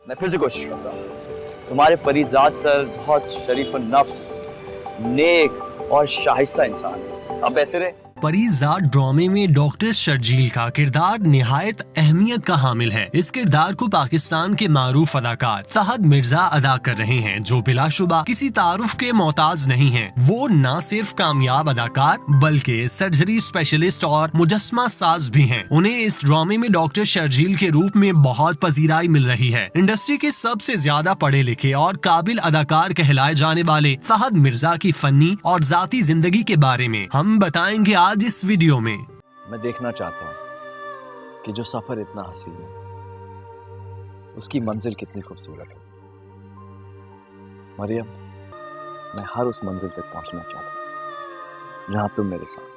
मैं फिर से कोशिश करता हूँ। तुम्हारे परीजाद सर बहुत शरीफ नफ्स, नेक और शाइस्ता इंसान है। अब बेहतर है। परीजाद ड्रामे में डॉक्टर शर्जील का किरदार निहायत अहमियत का हामिल है। इस किरदार को पाकिस्तान के मारूफ अदाकार फहद मिर्जा अदा कर रहे हैं, जो बिलाशुबा किसी तारुफ के मोहताज नहीं हैं। वो न सिर्फ कामयाब अदाकार बल्कि सर्जरी स्पेशलिस्ट और मुजस्मा साज भी हैं। उन्हें इस ड्रामे में डॉक्टर शर्जील के रूप में बहुत पजीराई मिल रही है। इंडस्ट्री के सबसे ज्यादा पढ़े लिखे और काबिल अदाकार कहलाए जाने वाले फहद मिर्जा की फनी और जाती जिंदगी के बारे में हम बताएंगे आज इस वीडियो में। मैं देखना चाहता हूँ कि जो सफर इतना हसीन है उसकी मंजिल कितनी खूबसूरत है। मरियम, मैं हर उस मंजिल तक पहुंचना चाहता हूँ जहां तुम मेरे साथ।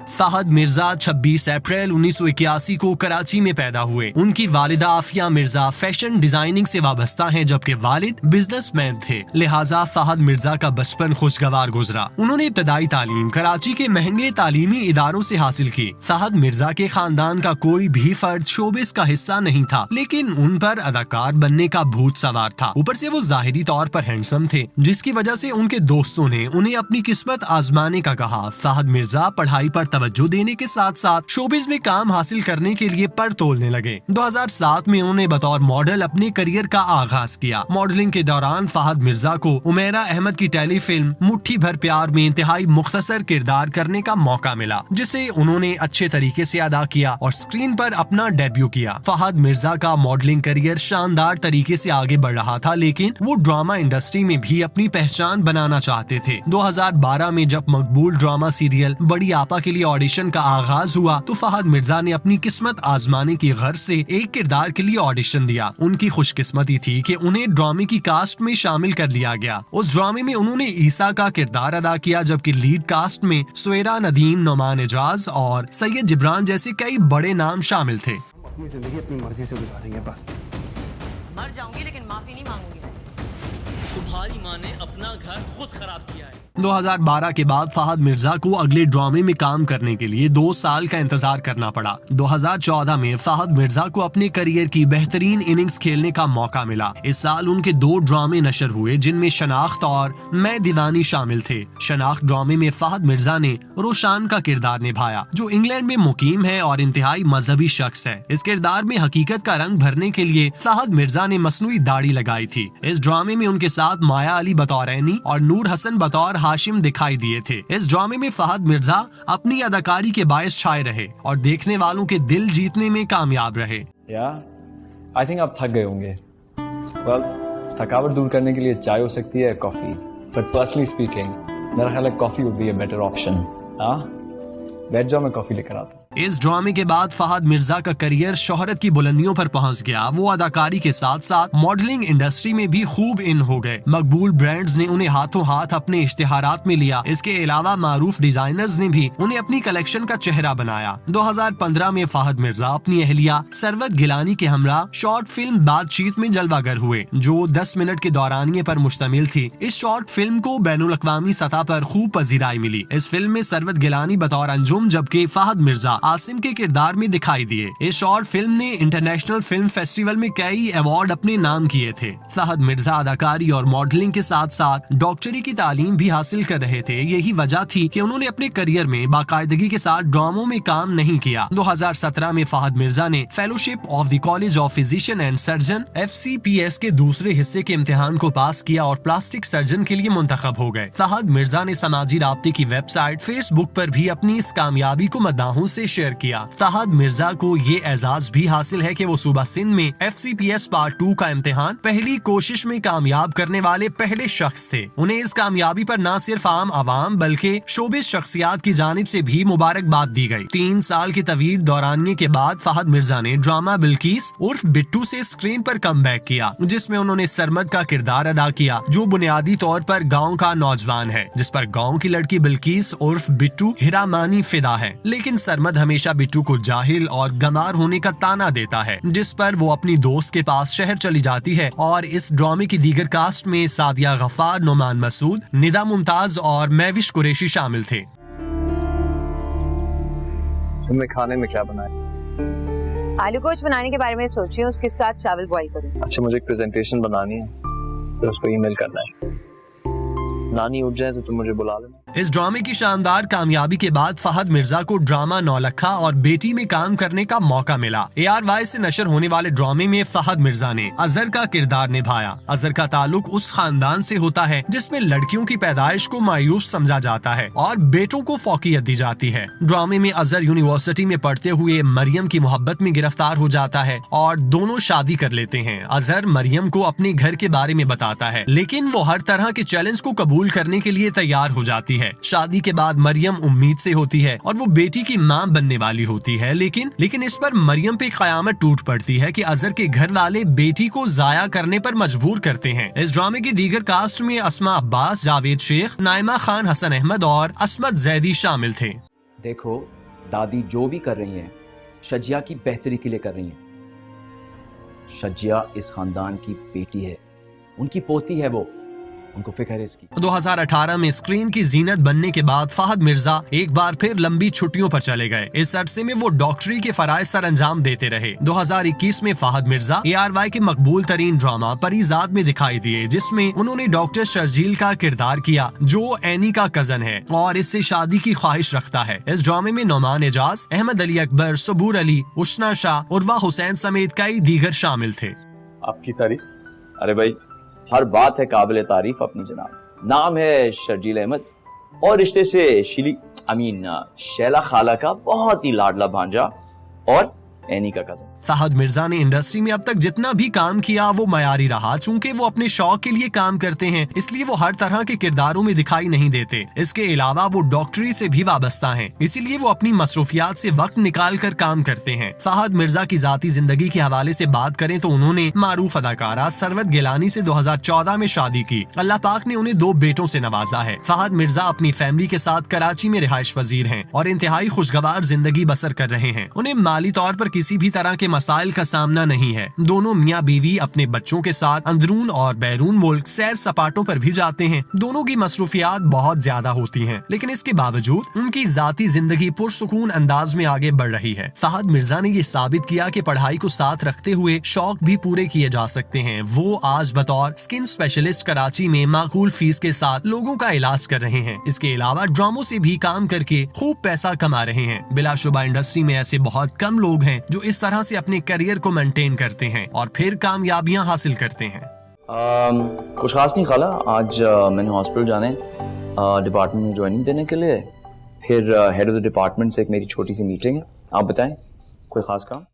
फहद मिर्जा 26 अप्रैल 1981 को कराची में पैदा हुए। उनकी वालिदा आफिया मिर्जा फैशन डिजाइनिंग से वाबस्ता हैं, जबकि वालिद बिजनेसमैन थे। लिहाजा फहद मिर्जा का बचपन खुशगवार गुजरा। उन्होंने इब्तदाई तालीम कराची के महंगे तालीमी इदारों से हासिल की। फहद मिर्जा के खानदान का कोई भी फर्द शोबिस का हिस्सा नहीं था, लेकिन उन पर अदाकार बनने का भूत सवार था। ऊपर से वो जाहिरी तौर पर हैंडसम थे, जिसकी वजह से उनके दोस्तों ने उन्हें अपनी किस्मत आजमाने का कहा। फहद मिर्जा पढ़ाई पर तवज्जो देने के साथ साथ शोबिस में काम हासिल करने के लिए पर तोलने लगे। 2007 में उन्होंने बतौर मॉडल अपने करियर का आगाज किया। मॉडलिंग के दौरान फहद मिर्जा को उमेरा अहमद की टेलीफिल्म मुट्ठी भर प्यार में इंतहाई मुख्तसर किरदार करने का मौका मिला, जिसे उन्होंने अच्छे तरीके से अदा किया और स्क्रीन पर अपना डेब्यू किया। फहद मिर्जा का मॉडलिंग करियर शानदार तरीके से आगे बढ़ रहा था, लेकिन वो ड्रामा इंडस्ट्री में भी अपनी पहचान बनाना चाहते थे। 2012 में जब मकबूल ड्रामा सीरियल बड़ी आपा के लिए ऑडिशन का आगाज हुआ तो फहद मिर्जा ने अपनी किस्मत आजमाने की गर्ज से एक किरदार के लिए ऑडिशन दिया। उनकी खुशकिस्मती थी कि उन्हें ड्रामे की कास्ट में शामिल कर लिया गया। उस ड्रामे में उन्होंने ईसा का किरदार अदा किया, जबकि लीड कास्ट में सुएरा नदीम, नोमान एजाज और सैयद जिब्रान जैसे कई बड़े नाम शामिल थे। अपनी जिंदगी अपनी मर्जी से गुजारेंगे बस। मर जाऊंगी लेकिन माफी नहीं मांगूंगी। तुम्हारी माँ ने अपना घर खुद खराब किया है। 2012 के बाद फहद मिर्जा को अगले ड्रामे में काम करने के लिए 2 साल का इंतजार करना पड़ा। 2014 में फहद मिर्जा को अपने करियर की बेहतरीन इनिंग्स खेलने का मौका मिला। इस साल उनके 2 ड्रामे नशर हुए, जिनमें शनाख्त और मैं दीवानी शामिल थे। शनाख्त ड्रामे में फहद मिर्जा ने रोशान का किरदार निभाया, जो इंग्लैंड में मुकीम है और इंतहाई मजहबी शख्स है। इस किरदार में हकीकत का रंग भरने के लिए फहद मिर्जा ने मसनूई दाढ़ी लगाई थी। इस ड्रामे में उनके साथ माया अली बतौर ऐनी और नूर हसन बतौर हाशिम दिखाई दिए थे। इस ड्रामे में फहद मिर्जा अपनी अदाकारी के बायस छाए रहे और देखने वालों के दिल जीतने में कामयाब रहे। आई थिंक आप थक गए होंगे। well, थकावट दूर करने के लिए चाय हो सकती है, कॉफी, बट पर्सनली स्पीकिंग मेरा ख्याल है coffee would be a better option. बैठ जाओ, मैं कॉफी लेकर आता हूँ। इस ड्रामे के बाद फहद मिर्जा का करियर शोहरत की बुलंदियों पर पहुंच गया। वो अदाकारी के साथ साथ मॉडलिंग इंडस्ट्री में भी खूब इन हो गए। मकबूल ब्रांड्स ने उन्हें हाथों हाथ अपने इश्तिहारात में लिया। इसके अलावा मारूफ डिजाइनर्स ने भी उन्हें अपनी कलेक्शन का चेहरा बनाया। 2015 में फहद मिर्जा अपनी अहलिया सरवत गिलानी के हमरा शॉर्ट फिल्म बातचीत में जलवागर हुए, जो 10 मिनट के दौरानिये पर मुश्तमिल थी। इस शॉर्ट फिल्म को बैनुल अक़वामी सतह पर खूब पजीराई मिली। इस फिल्म में सरवत गिलानी बतौर अंजुम, जबकि फहद मिर्जा आसिम के किरदार में दिखाई दिए। इस शॉर्ट फिल्म ने इंटरनेशनल फिल्म फेस्टिवल में कई अवार्ड अपने नाम किए थे। फहद मिर्जा अदाकारी और मॉडलिंग के साथ साथ डॉक्टरी की तालीम भी हासिल कर रहे थे। यही वजह थी कि उन्होंने अपने करियर में बाकायदगी के साथ ड्रामों में काम नहीं किया। 2017 में फहद मिर्जा ने fellowship of the college of physician and surgeon FCPS के दूसरे हिस्से के इम्तिहान को पास किया और प्लास्टिक सर्जन के लिए मुंतखब हो गए। फहद मिर्जा ने समाजी राब्ते की वेबसाइट फेसबुक पर भी अपनी इस कामयाबी को मद्दाहों से शेयर किया। फहद मिर्जा को ये एजाज भी हासिल है कि वो सूबा सिंध में FCPS पार्ट 2 का इम्तिहान पहली कोशिश में कामयाब करने वाले पहले शख्स थे। उन्हें इस कामयाबी पर न सिर्फ आम आवाम बल्कि शोबिस शख्सियात की जानिब से भी मुबारकबाद दी गई। 3 साल की तवील दौरानिये के बाद फहद मिर्जा ने ड्रामा बिल्किस उर्फ बिट्टू से स्क्रीन पर कमबैक किया, जिसमें उन्होंने सरमद का किरदार अदा किया, जो बुनियादी तौर पर गाँव का नौजवान है, जिस पर गाँव की लड़की बिल्किस उर्फ बिट्टू हिरामानी फिदा है। लेकिन सरमद हमेशा बिट्टू को जाहिल और गंवार होने का ताना देता है, जिस पर वो अपनी दोस्त के पास शहर चली जाती है। और इस ड्रामे की दीगर कास्ट में सादिया गफ्फार, नोमान मसूद, निदा मुमताज और महविश कुरैशी शामिल थे। तुमने खाने में क्या बनाया? आलू गोश्त बनाने के बारे में सोच रही हूँ, उसके साथ चावल बॉईल करूँ। अच्छा, मुझे एक प्रेजेंटेशन बनानी है, फिर उसको ईमेल करना है। नानी उठ जाए तो तुम मुझे बुला लेना। इस ड्रामे की शानदार कामयाबी के बाद फहद मिर्जा को ड्रामा नौलखा और बेटी में काम करने का मौका मिला। ARY से नशर होने वाले ड्रामे में फहद मिर्जा ने अजहर का किरदार निभाया। अजहर का ताल्लुक उस खानदान से होता है जिसमें लड़कियों की पैदाइश को मायूस समझा जाता है और बेटों को फौकियत दी जाती है। ड्रामे में अजहर यूनिवर्सिटी में पढ़ते हुए मरियम की मोहब्बत में गिरफ्तार हो जाता है और दोनों शादी कर लेते हैं। अजहर मरियम को अपने घर के बारे में बताता है, लेकिन वो हर तरह के चैलेंज को कबूल करने के लिए तैयार हो जाती है। शादी के बाद मरियम उम्मीद से होती है और वो बेटी की मां बनने वाली होती है, लेकिन इस पर मरियम पे कयामत टूट पड़ती है कि अजहर के घर वाले बेटी को जाया करने पर मजबूर करते हैं। इस ड्रामे की दीगर कास्ट में अस्मा अब्बास, जावेद शेख, नाइमा खान, हसन अहमद और असमत जैदी शामिल थे। देखो, दादी जो भी कर रही हैं, शजिया की बेहतरी के लिए कर रही हैं। शजिया इस खानदान की बेटी है, उनकी पोती है, वो उनको फिक्र है इसकी। 2018 में स्क्रीन की जीनत बनने के बाद फहद मिर्जा एक बार फिर लंबी छुट्टियों पर चले गए। इस अरसे में वो डॉक्टरी के फराइज सर अंजाम देते रहे। 2021 में फहद मिर्जा ARY के मकबूल तरीन ड्रामा परीजाद में दिखाई दिए, जिसमें उन्होंने डॉक्टर शर्जील का किरदार किया, जो एनी का कजन है और इससे शादी की ख्वाहिश रखता है। इस ड्रामे में नौमान एजाज, अहमद अली अकबर, सबूर अली, उशना शाह, उर्वा हुसैन समेत कई दीगर शामिल थे। आपकी तारीफ? अरे भाई, हर बात है काबिल तारीफ अपनी जनाब। नाम है शर्जील अहमद और रिश्ते से शैला खाला का बहुत ही लाडला भांजा और एनी का कज़न। फहद मिर्जा ने इंडस्ट्री में अब तक जितना भी काम किया वो मयारी रहा। चूंकि वो अपने शौक के लिए काम करते हैं, इसलिए वो हर तरह के किरदारों में दिखाई नहीं देते। इसके अलावा वो डॉक्टरी से भी वाबस्ता हैं, इसीलिए वो अपनी मसरूफियात से वक्त निकाल कर काम करते हैं। फहद मिर्जा की जाती जिंदगी के हवाले से बात करें तो उन्होंने मारूफ अदाकारा सरवत गिलानी से 2014 में शादी की। अल्लाह पाक ने उन्हें 2 बेटों से नवाजा है। फहद मिर्जा अपनी फैमिली के साथ कराची में रिहाइश पजीर हैं और इंतहाई खुशगवार जिंदगी बसर कर रहे हैं। उन्हें माली तौर पर किसी भी तरह के मसाइल का सामना नहीं है। दोनों मियाँ बीवी अपने बच्चों के साथ अंदरून और बैरून मुल्क सैर सपाटों पर भी जाते हैं। दोनों की मसरूफियात बहुत ज्यादा होती हैं, लेकिन इसके बावजूद उनकी जाती जिंदगी पुरसुकून अंदाज में आगे बढ़ रही है। फहद मिर्जा ने ये साबित किया कि पढ़ाई को साथ रखते हुए शौक भी पूरे किए जा सकते हैं। वो आज बतौर स्किन स्पेशलिस्ट कराची में माकूल फीस के साथ लोगों का इलाज कर रहे हैं। इसके अलावा ड्रामों से भी काम करके खूब पैसा कमा रहे हैं। बिलाशुबा इंडस्ट्री में ऐसे बहुत कम लोग हैं जो इस तरह से अपने करियर को मेंटेन करते हैं और फिर कामयाबियां हासिल करते हैं। कुछ खास नहीं खाला, आज मैंने हॉस्पिटल जाने डिपार्टमेंट में ज्वाइनिंग देने के लिए, फिर हेड ऑफ द डिपार्टमेंट से एक मेरी छोटी सी मीटिंग है। आप बताएं, कोई खास काम?